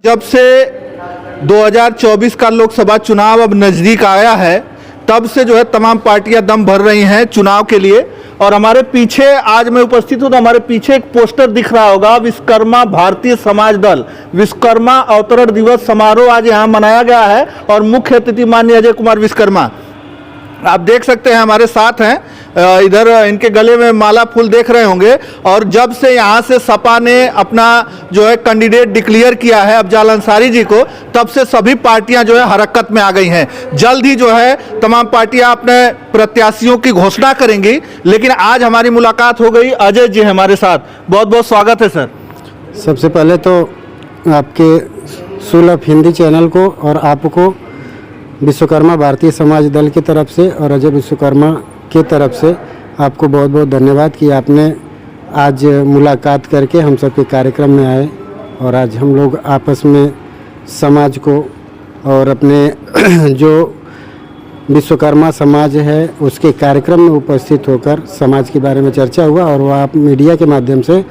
जब से 2024 का लोकसभा चुनाव अब नज़दीक आया है, तब से जो है तमाम पार्टियां दम भर रही हैं चुनाव के लिए। और हमारे पीछे आज मैं उपस्थित हूं तो हमारे पीछे एक पोस्टर दिख रहा होगा, विश्वकर्मा भारतीय समाज दल विश्वकर्मा अवतरण दिवस समारोह आज यहां मनाया गया है और मुख्य अतिथि माननीय अजय कुमार विश्वकर्मा आप देख सकते हैं हमारे साथ हैं। इधर इनके गले में माला फूल देख रहे होंगे। और जब से यहाँ से सपा ने अपना जो है कैंडिडेट डिक्लेयर किया है अफजाल अंसारी जी को, तब से सभी पार्टियां जो है हरकत में आ गई हैं। जल्द ही जो है तमाम पार्टियां अपने प्रत्याशियों की घोषणा करेंगी। लेकिन आज हमारी मुलाकात हो गई, अजय जी हमारे साथ, बहुत बहुत स्वागत है सर। सबसे पहले तो आपके सुलभ हिंदी चैनल को और आपको विश्वकर्मा भारतीय समाज दल की तरफ से और अजय विश्वकर्मा की तरफ से आपको बहुत बहुत धन्यवाद कि आपने आज मुलाकात करके हम सबके कार्यक्रम में आए और आज हम लोग आपस में समाज को और अपने जो विश्वकर्मा समाज है उसके कार्यक्रम में उपस्थित होकर समाज के बारे में चर्चा हुआ और वह आप मीडिया के माध्यम से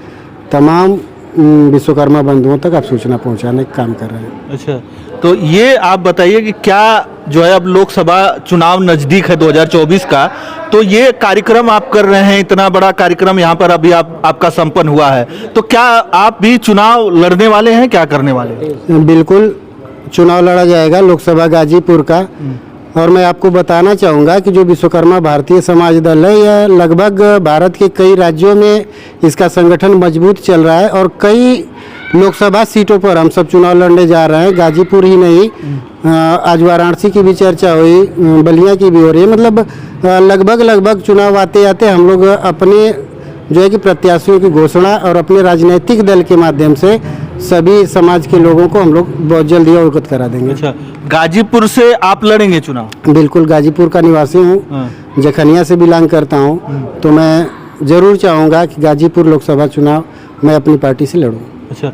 तमाम विश्वकर्मा बंधुओं तक आप सूचना पहुंचाने का काम कर रहे हैं। अच्छा, तो ये आप बताइए कि क्या जो है अब लोकसभा चुनाव नज़दीक है 2024 का, तो ये कार्यक्रम आप कर रहे हैं, इतना बड़ा कार्यक्रम यहाँ पर अभी आपका संपन्न हुआ है, तो क्या आप भी चुनाव लड़ने वाले हैं, क्या करने वाले हैं? बिल्कुल चुनाव लड़ा जाएगा लोकसभा गाजीपुर का। और मैं आपको बताना चाहूँगा कि जो विश्वकर्मा भारतीय समाज दल है यह लगभग भारत के कई राज्यों में इसका संगठन मजबूत चल रहा है और कई लोकसभा सीटों पर हम सब चुनाव लड़ने जा रहे हैं। गाजीपुर ही नहीं, आज वाराणसी की भी चर्चा हुई, बलिया की भी हो रही है। मतलब लगभग चुनाव आते आते हम लोग अपने जो है कि प्रत्याशियों की घोषणा और अपने राजनीतिक दल के माध्यम से सभी समाज के लोगों को हम लोग बहुत जल्द ही अवगत करा देंगे। अच्छा, गाजीपुर से आप लड़ेंगे चुनाव? बिल्कुल, गाजीपुर का निवासी हूँ, जखनिया से बिलोंग करता हूँ, तो मैं ज़रूर चाहूँगा कि गाजीपुर लोकसभा चुनाव मैं अपनी पार्टी से लड़ूँ। अच्छा,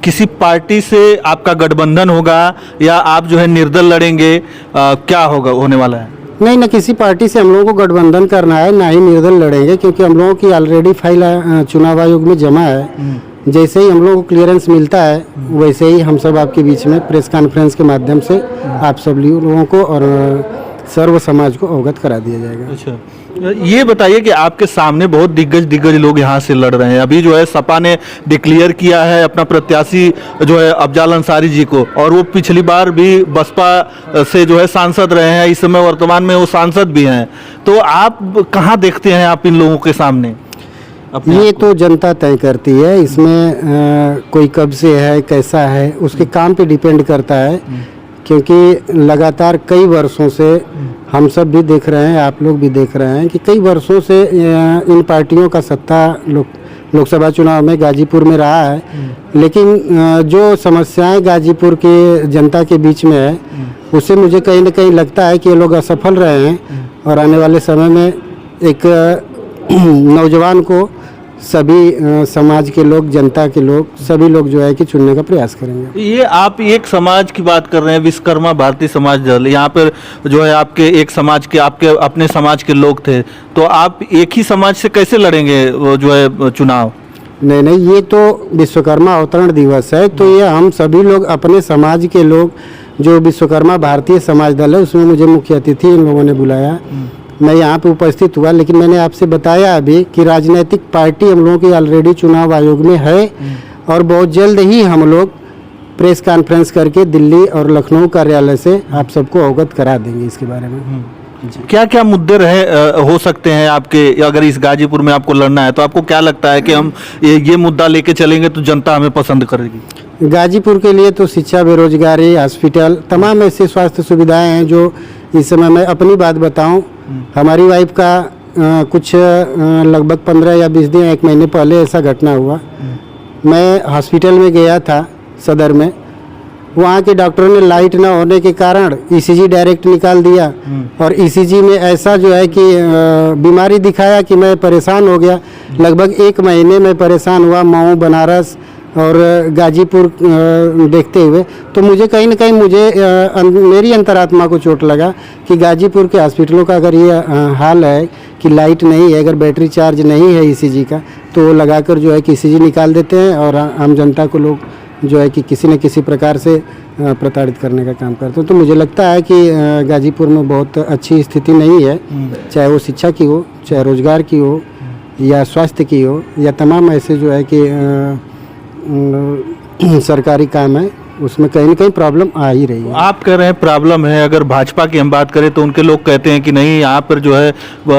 किसी पार्टी से आपका गठबंधन होगा या आप जो है निर्दल लड़ेंगे, क्या होगा होने वाला है? नहीं, ना किसी पार्टी से हम लोगों को गठबंधन करना है, ना ही निर्दल लड़ेंगे, क्योंकि हम लोगों की ऑलरेडी फाइल चुनाव आयोग में जमा है। जैसे ही हम लोगों को क्लियरेंस मिलता है वैसे ही हम सब आपके बीच में प्रेस कॉन्फ्रेंस के माध्यम से आप सब लोगों को और सर्व समाज को अवगत करा दिया जाएगा। अच्छा, ये बताइए कि आपके सामने बहुत दिग्गज लोग यहाँ से लड़ रहे हैं। अभी जो है सपा ने डिक्लेयर किया है अपना प्रत्याशी जो है अफजाल अंसारी जी को, और वो पिछली बार भी बसपा से जो है सांसद रहे हैं, इस समय वर्तमान में वो सांसद भी हैं। तो आप कहाँ देखते हैं आप इन लोगों के सामने? ये तो जनता तय करती है, इसमें कोई कब से है कैसा है उसके काम पे डिपेंड करता है, क्योंकि लगातार कई वर्षों से हम सब भी देख रहे हैं, आप लोग भी देख रहे हैं कि कई वर्षों से इन पार्टियों का सत्ता लोकसभा चुनाव में गाजीपुर में रहा है। लेकिन जो समस्याएं गाजीपुर के जनता के बीच में है उससे मुझे कहीं ना कहीं लगता है कि ये लोग असफल रहे हैं और आने वाले समय में एक नौजवान को सभी समाज के लोग, जनता के लोग, सभी लोग जो है कि चुनने का प्रयास करेंगे। ये आप एक समाज की बात कर रहे हैं, विश्वकर्मा भारतीय समाज दल, यहाँ पर जो है आपके एक समाज के, आपके अपने समाज के लोग थे, तो आप एक ही समाज से कैसे लड़ेंगे वो जो है चुनाव? नहीं, ये तो विश्वकर्मा अवतरण दिवस है, तो ये हम सभी लोग अपने समाज के लोग, जो विश्वकर्मा भारतीय समाज दल है उसमें मुझे मुख्य अतिथि इन लोगों ने बुलाया, मैं यहाँ पे उपस्थित हुआ। लेकिन मैंने आपसे बताया अभी कि राजनीतिक पार्टी हम लोगों की ऑलरेडी चुनाव आयोग में है और बहुत जल्द ही हम लोग प्रेस कॉन्फ्रेंस करके दिल्ली और लखनऊ कार्यालय से आप सबको अवगत करा देंगे इसके बारे में। क्या क्या मुद्दे हो सकते हैं आपके, अगर इस गाजीपुर में आपको लड़ना है तो आपको क्या लगता है कि हम ये मुद्दा लेके चलेंगे तो जनता हमें पसंद करेगी? गाजीपुर के लिए तो शिक्षा, बेरोजगारी, हॉस्पिटल, तमाम ऐसी स्वास्थ्य सुविधाएं हैं जो इस समय मैं अपनी बात बताऊं, हमारी वाइफ का कुछ लगभग 15 या 20 दिन, 1 महीने पहले ऐसा घटना हुआ। मैं हॉस्पिटल में गया था सदर में, वहाँ के डॉक्टरों ने लाइट न होने के कारण ईसीजी डायरेक्ट निकाल दिया और ईसीजी में ऐसा जो है कि बीमारी दिखाया कि मैं परेशान हो गया। लगभग 1 महीने में परेशान हुआ, मऊ, बनारस और गाजीपुर देखते हुए। तो मुझे कहीं ना कहीं मेरी अंतरात्मा को चोट लगा कि गाजीपुर के हॉस्पिटलों का अगर ये हाल है कि लाइट नहीं है, अगर बैटरी चार्ज नहीं है ईसीजी का, तो वो लगाकर जो है कि ईसीजी निकाल देते हैं और आम जनता को लोग जो है कि किसी न किसी प्रकार से प्रताड़ित करने का काम करते हैं। तो मुझे लगता है कि गाजीपुर में बहुत अच्छी स्थिति नहीं है, चाहे वो शिक्षा की हो, चाहे रोजगार की हो, या स्वास्थ्य की हो, या तमाम ऐसे जो है कि सरकारी काम है, उसमें कहीं ना कहीं प्रॉब्लम आ ही रही है। आप कह रहे हैं प्रॉब्लम है, अगर भाजपा की हम बात करें तो उनके लोग कहते हैं कि नहीं, यहाँ पर जो है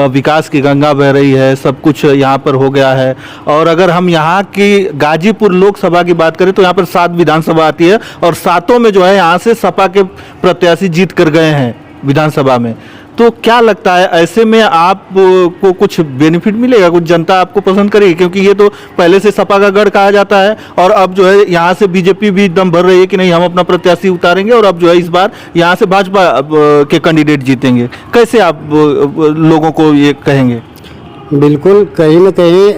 विकास की गंगा बह रही है, सब कुछ यहाँ पर हो गया है। और अगर हम यहाँ की गाजीपुर लोकसभा की बात करें तो यहाँ पर 7 विधानसभा आती है और 7 में जो है यहाँ से सपा के प्रत्याशी जीत कर गए हैं विधानसभा में। तो क्या लगता है ऐसे में आप को कुछ बेनिफिट मिलेगा, कुछ जनता आपको पसंद करेगी? क्योंकि ये तो पहले से सपा का गढ़ कहा जाता है और अब जो है यहाँ से बीजेपी भी दम भर रही है कि नहीं, हम अपना प्रत्याशी उतारेंगे और अब जो है इस बार यहाँ से भाजपा के कैंडिडेट जीतेंगे। कैसे आप लोगों को ये कहेंगे? बिल्कुल, कहीं ना कहीं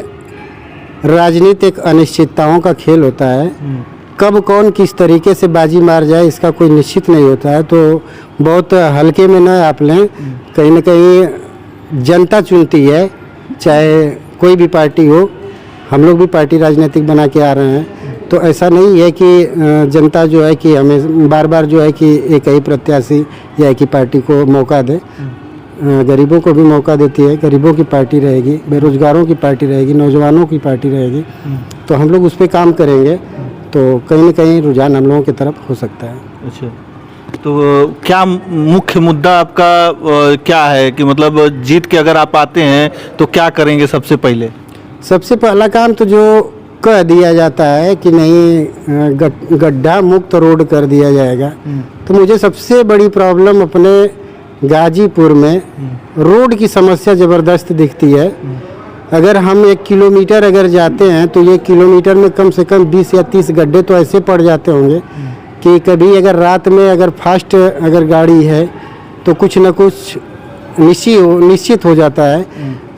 राजनीति एक अनिश्चितताओं का खेल होता है। कब कौन किस तरीके से बाजी मार जाए इसका कोई निश्चित नहीं होता है, तो बहुत हल्के में न आप लें। कहीं ना कहीं जनता चुनती है, चाहे कोई भी पार्टी हो। हम लोग भी पार्टी राजनीतिक बना के आ रहे हैं, तो ऐसा नहीं है कि जनता जो है कि हमें बार बार जो है कि एक ही प्रत्याशी या एक ही पार्टी को मौका दे। गरीबों को भी मौका देती है, गरीबों की पार्टी रहेगी, बेरोजगारों की पार्टी रहेगी, नौजवानों की पार्टी रहेगी। तो हम लोग उस पर काम करेंगे, तो कहीं ना कहीं रुझान हम लोगों की तरफ हो सकता है। अच्छा, तो क्या मुख्य मुद्दा आपका क्या है कि मतलब जीत के अगर आप आते हैं तो क्या करेंगे सबसे पहले? सबसे पहला काम तो जो कह दिया जाता है कि नहीं, गड्ढा मुक्त रोड कर दिया जाएगा। तो मुझे सबसे बड़ी प्रॉब्लम अपने गाजीपुर में रोड की समस्या ज़बरदस्त दिखती है। अगर हम 1 किलोमीटर अगर जाते हैं तो ये किलोमीटर में कम से कम 20 या 30 गड्ढे तो ऐसे पड़ जाते होंगे कि कभी अगर रात में अगर फास्ट अगर गाड़ी है तो कुछ न कुछ निश्चित हो जाता है।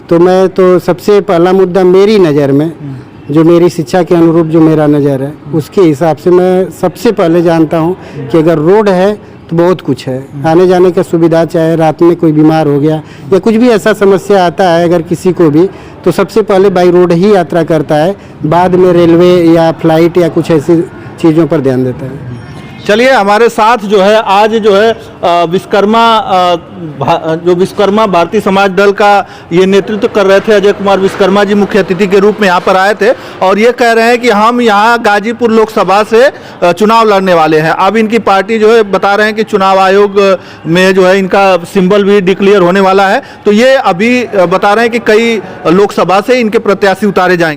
तो मैं तो सबसे पहला मुद्दा मेरी नज़र में, जो मेरी शिक्षा के अनुरूप जो मेरा नज़र है, उसके हिसाब से मैं सबसे पहले जानता हूँ कि अगर रोड है तो बहुत कुछ है। आने जाने का सुविधा, चाहे रात में कोई बीमार हो गया या कुछ भी ऐसा समस्या आता है अगर किसी को भी, तो सबसे पहले बाई रोड ही यात्रा करता है, बाद में रेलवे या फ्लाइट या कुछ ऐसी चीज़ों पर ध्यान देता है। चलिए, हमारे साथ जो है आज जो है विश्वकर्मा भारतीय समाज दल का ये नेतृत्व कर रहे थे अजय कुमार विश्वकर्मा जी, मुख्य अतिथि के रूप में यहाँ पर आए थे और ये कह रहे हैं कि हम यहाँ गाजीपुर लोकसभा से चुनाव लड़ने वाले हैं। अब इनकी पार्टी जो है बता रहे हैं कि चुनाव आयोग में जो है इनका सिंबल भी डिक्लेयर होने वाला है। तो ये अभी बता रहे हैं कि कई लोकसभा से इनके प्रत्याशी उतारे जाएंगे।